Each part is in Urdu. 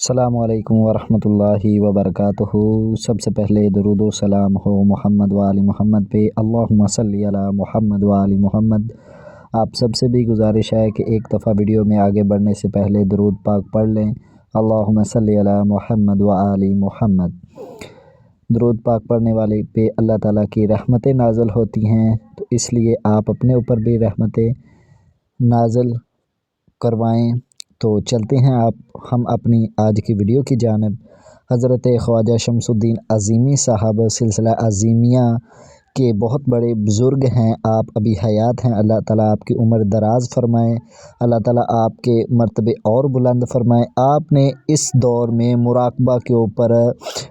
السلام علیکم ورحمۃ اللہ وبرکاتہ۔ سب سے پہلے درود و سلام ہو محمد وآل محمد پہ، اللہم صلی علی محمد وآل محمد۔ آپ سب سے بھی گزارش ہے کہ ایک دفعہ ویڈیو میں آگے بڑھنے سے پہلے درود پاک پڑھ لیں، اللہم صلی علی محمد وآل محمد۔ درود پاک پڑھنے والے پہ اللہ تعالیٰ کی رحمتیں نازل ہوتی ہیں، تو اس لیے آپ اپنے اوپر بھی رحمتیں نازل کروائیں۔ تو چلتے ہیں ہم اپنی آج کی ویڈیو کی جانب۔ حضرت خواجہ شمس الدین عظیمی صاحب سلسلہ عظیمیہ کے بہت بڑے بزرگ ہیں، آپ ابھی حیات ہیں، اللہ تعالیٰ آپ کی عمر دراز فرمائے، اللہ تعالیٰ آپ کے مرتبے اور بلند فرمائے۔ آپ نے اس دور میں مراقبہ کے اوپر،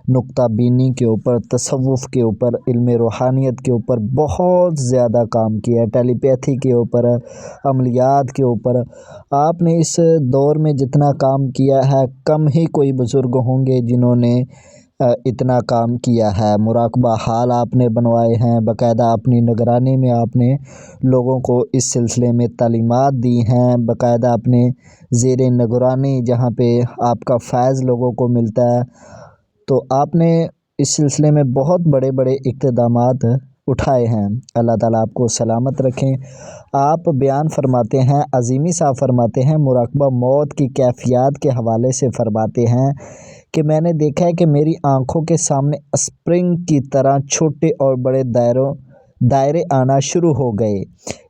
نقطہ بینی کے اوپر، تصوف کے اوپر، علم روحانیت کے اوپر بہت زیادہ کام کیا ہے، ٹیلی پیتھی کے اوپر، عملیات کے اوپر۔ آپ نے اس دور میں جتنا کام کیا ہے، کم ہی کوئی بزرگ ہوں گے جنہوں نے اتنا کام کیا ہے۔ مراقبہ حال آپ نے بنوائے ہیں، باقاعدہ اپنی نگرانی میں آپ نے لوگوں کو اس سلسلے میں تعلیمات دی ہیں، باقاعدہ اپنے زیر نگرانی جہاں پہ آپ کا فیض لوگوں کو ملتا ہے، تو آپ نے اس سلسلے میں بہت بڑے بڑے اقتدامات اٹھائے ہیں۔ اللہ تعالیٰ آپ کو سلامت رکھیں۔ آپ بیان فرماتے ہیں، عظیمی صاحب فرماتے ہیں، مراقبہ موت کی کیفیات کے حوالے سے فرماتے ہیں کہ میں نے دیکھا ہے کہ میری آنکھوں کے سامنے اسپرنگ کی طرح چھوٹے اور بڑے دائرے آنا شروع ہو گئے۔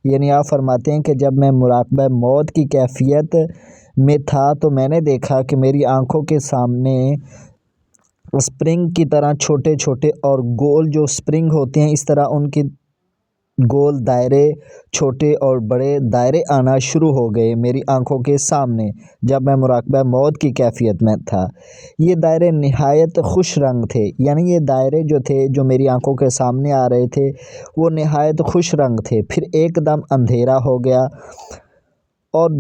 یعنی آپ فرماتے ہیں کہ جب میں مراقبہ موت کی کیفیت میں تھا تو میں نے دیکھا کہ میری آنکھوں کے سامنے اسپرنگ کی طرح چھوٹے چھوٹے اور گول جو اسپرنگ ہوتے ہیں، اس طرح ان کی گول دائرے، چھوٹے اور بڑے دائرے آنا شروع ہو گئے میری آنکھوں کے سامنے جب میں مراقبہ موت کی کیفیت میں تھا۔ یہ دائرے نہایت خوش رنگ تھے، یعنی یہ دائرے جو تھے جو میری آنکھوں کے سامنے آ رہے تھے وہ نہایت خوش رنگ تھے۔ پھر ایک دم اندھیرا ہو گیا اور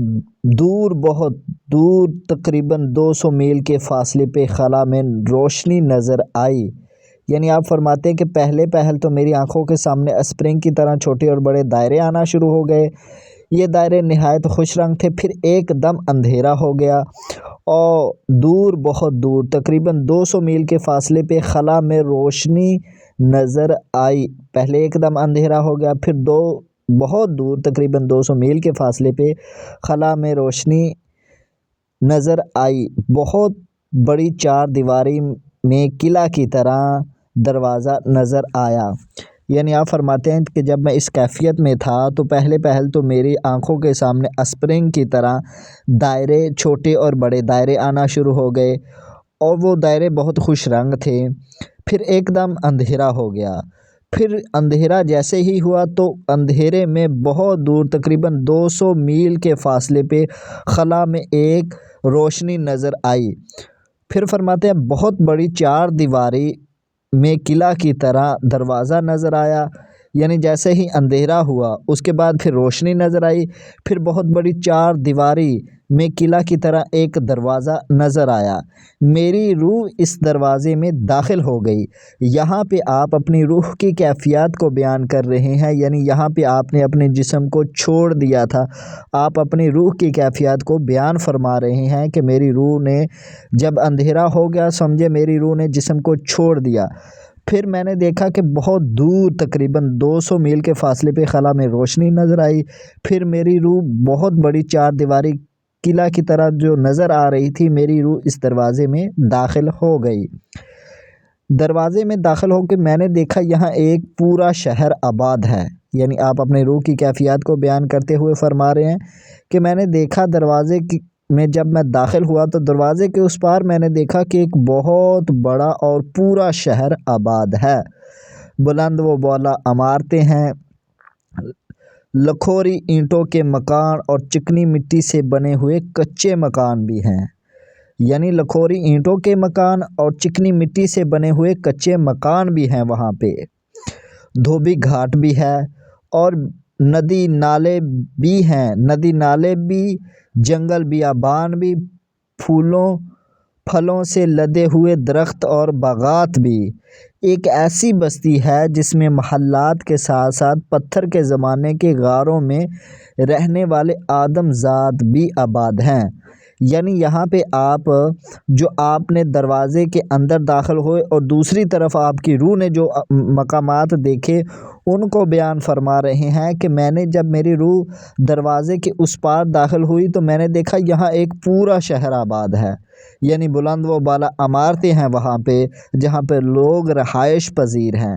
بہت دور تقریباً 200 میل کے فاصلے پہ خلا میں روشنی نظر آئی۔ یعنی آپ فرماتے ہیں کہ پہل تو میری آنکھوں کے سامنے اسپرنگ کی طرح چھوٹے اور بڑے دائرے آنا شروع ہو گئے، یہ دائرے نہایت خوش رنگ تھے، پھر ایک دم اندھیرا ہو گیا اور بہت دور تقریباً 200 میل کے فاصلے پہ خلا میں روشنی نظر آئی۔ پہلے ایک دم اندھیرا ہو گیا، پھر بہت دور تقریباً 200 میل کے فاصلے پہ خلا میں روشنی نظر آئی، بہت بڑی چار دیواری میں قلعہ کی طرح دروازہ نظر آیا۔ یعنی آپ فرماتے ہیں کہ جب میں اس کیفیت میں تھا تو پہل تو میری آنکھوں کے سامنے اسپرنگ کی طرح دائرے، چھوٹے اور بڑے دائرے آنا شروع ہو گئے اور وہ دائرے بہت خوش رنگ تھے۔ پھر ایک دم اندھیرا ہو گیا، پھر اندھیرا جیسے ہی ہوا تو اندھیرے میں بہت دور تقریباً 200 میل کے فاصلے پہ خلا میں ایک روشنی نظر آئی۔ پھر فرماتے ہیں بہت بڑی چار دیواری میں قلعہ کی طرح دروازہ نظر آیا۔ یعنی جیسے ہی اندھیرا ہوا اس کے بعد پھر روشنی نظر آئی، پھر بہت بڑی چار دیواری میں قلعہ کی طرح ایک دروازہ نظر آیا، میری روح اس دروازے میں داخل ہو گئی۔ یہاں پہ آپ اپنی روح کی کیفیات کو بیان کر رہے ہیں، یعنی یہاں پہ آپ نے اپنے جسم کو چھوڑ دیا تھا، آپ اپنی روح کی کیفیات کو بیان فرما رہے ہیں کہ میری روح نے جب اندھیرا ہو گیا، سمجھے میری روح نے جسم کو چھوڑ دیا۔ پھر میں نے دیکھا کہ بہت دور تقریباً 200 میل کے فاصلے پہ خلا میں روشنی نظر آئی، پھر میری روح بہت بڑی چار دیواری قلعہ کی طرح جو نظر آ رہی تھی، میری روح اس دروازے میں داخل ہو گئی۔ دروازے میں داخل ہو کے میں نے دیکھا یہاں ایک پورا شہر آباد ہے۔ یعنی آپ اپنے روح کی کیفیات کو بیان کرتے ہوئے فرما رہے ہیں کہ میں نے دیکھا دروازے میں جب میں داخل ہوا تو دروازے کے اس پار میں نے دیکھا کہ ایک بہت بڑا اور پورا شہر آباد ہے، بلند و بالا عمارتیں ہیں، لکھوری اینٹوں کے مکان اور چکنی مٹی سے بنے ہوئے کچے مکان بھی ہیں۔ یعنی لکھوری اینٹوں کے مکان اور چکنی مٹی سے بنے ہوئے کچے مکان بھی ہیں وہاں پہ، دھوبی گھاٹ بھی ہے اور ندی نالے بھی ہیں، ندی نالے بھی، جنگل بیابان بھی، پھولوں پھلوں سے لدے ہوئے درخت اور باغات بھی۔ ایک ایسی بستی ہے جس میں محلات کے ساتھ ساتھ پتھر کے زمانے کے غاروں میں رہنے والے آدم زاد بھی آباد ہیں۔ یعنی یہاں پہ آپ نے دروازے کے اندر داخل ہوئے اور دوسری طرف آپ کی روح نے جو مقامات دیکھے ان کو بیان فرما رہے ہیں کہ میں نے جب میری روح دروازے کے اس پار داخل ہوئی تو میں نے دیکھا یہاں ایک پورا شہر آباد ہے، یعنی بلند و بالا عمارتیں ہیں وہاں پہ جہاں پہ لوگ رہائش پذیر ہیں،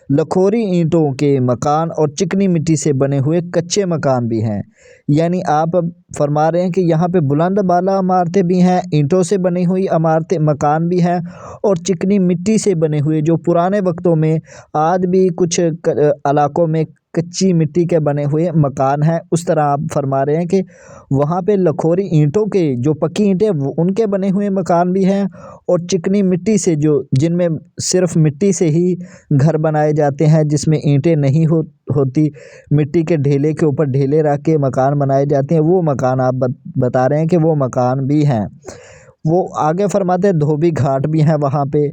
لکھوری اینٹوں کے مکان اور چکنی مٹی سے بنے ہوئے کچے مکان بھی ہیں۔ یعنی آپ فرما رہے ہیں کہ یہاں پہ بلند بالا عمارتیں بھی ہیں، اینٹوں سے بنی ہوئی عمارتیں مکان بھی ہیں، اور چکنی مٹی سے بنے ہوئے جو پرانے وقتوں میں آج بھی کچھ علاقوں میں کچی مٹی کے بنے ہوئے مکان ہیں، اس طرح آپ فرما رہے ہیں کہ وہاں پہ لکھوری اینٹوں کے جو پکی اینٹیں ان کے بنے ہوئے مکان بھی ہیں، اور چکنی مٹی سے جن میں صرف مٹی سے ہی گھر بنائے جاتے ہیں، جس میں اینٹیں نہیں ہوتی، مٹی کے ڈھیلے کے اوپر ڈھیلے رکھ کے مکان بنائے جاتے ہیں، وہ مکان آپ بتا رہے ہیں کہ وہ مکان بھی ہیں۔ وہ آگے فرماتے ہیں دھوبی گھاٹ بھی ہیں وہاں پہ،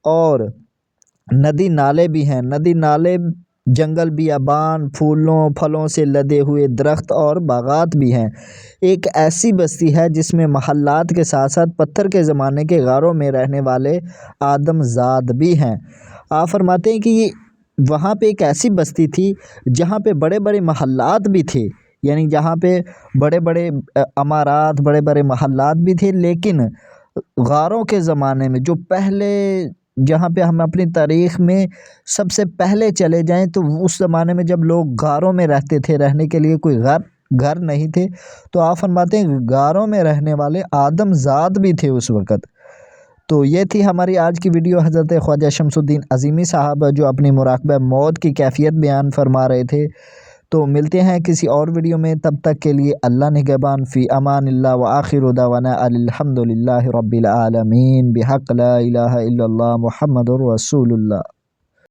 اور ندی نالے بھی ہیں، ندی نالے، جنگل بیابان، پھولوں پھلوں سے لدے ہوئے درخت اور باغات بھی ہیں۔ ایک ایسی بستی ہے جس میں محلات کے ساتھ ساتھ پتھر کے زمانے کے غاروں میں رہنے والے آدم زاد بھی ہیں۔ آپ فرماتے ہیں کہ وہاں پہ ایک ایسی بستی تھی جہاں پہ بڑے بڑے محلات بھی تھے، یعنی جہاں پہ بڑے بڑے عمارات، بڑے بڑے محلات بھی تھے، لیکن غاروں کے زمانے میں جو پہلے، جہاں پہ ہم اپنی تاریخ میں سب سے پہلے چلے جائیں تو اس زمانے میں جب لوگ غاروں میں رہتے تھے، رہنے کے لیے کوئی گھر نہیں تھے، تو آپ فرماتے ہیں غاروں میں رہنے والے آدم زاد بھی تھے اس وقت۔ تو یہ تھی ہماری آج کی ویڈیو، حضرت خواجہ شمس الدین عظیمی صاحب جو اپنی مراقبہ موت کی کیفیت بیان فرما رہے تھے۔ تو ملتے ہیں کسی اور ویڈیو میں، تب تک کے لیے اللہ نگہبان، فی امان اللہ، وآخر دعوانا الحمد للہ رب العالمین، بحق لا الہ الا اللہ محمد الرسول اللہ۔